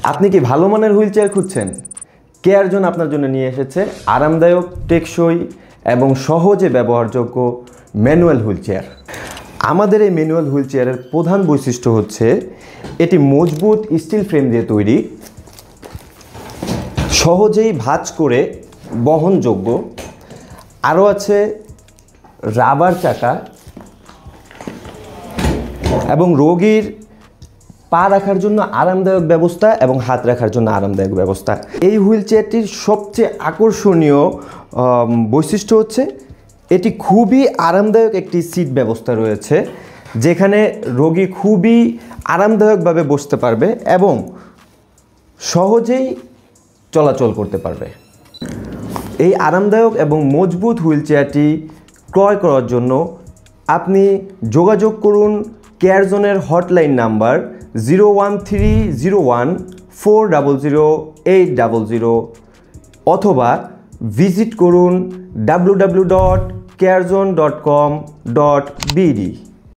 আপনি কি ভালো মানের হুইল চেয়ার খুঁজছেন? কেয়ার জোন আপনার জন্য নিয়ে এসেছে আরামদায়ক, টেকসই এবং সহজে ব্যবহারযোগ্য ম্যানুয়াল হুইল চেয়ার। আমাদের এই ম্যানুয়াল হুইল চেয়ারের প্রধান বৈশিষ্ট্য হচ্ছে এটি মজবুত স্টিল ফ্রেম দিয়ে তৈরি, সহজেই ভাঁজ করে বহনযোগ্য, আরও আছে রাবার চাকা এবং রোগীর পা রাখার জন্য আরামদায়ক ব্যবস্থা এবং হাত রাখার জন্য আরামদায়ক ব্যবস্থা। এই হুইল চেয়ারটির সবচেয়ে আকর্ষণীয় বৈশিষ্ট্য হচ্ছে এটি খুবই আরামদায়ক একটি সিট ব্যবস্থা রয়েছে, যেখানে রোগী খুবই আরামদায়কভাবে বসতে পারবে এবং সহজেই চলাচল করতে পারবে। এই আরামদায়ক এবং মজবুত হুইল চেয়ারটি ক্রয় করার জন্য আপনি যোগাযোগ করুন কেয়ার জোনের হটলাইন নাম্বার 01301400800 অথবা ভিজিট করুন www.carezone.com.bd।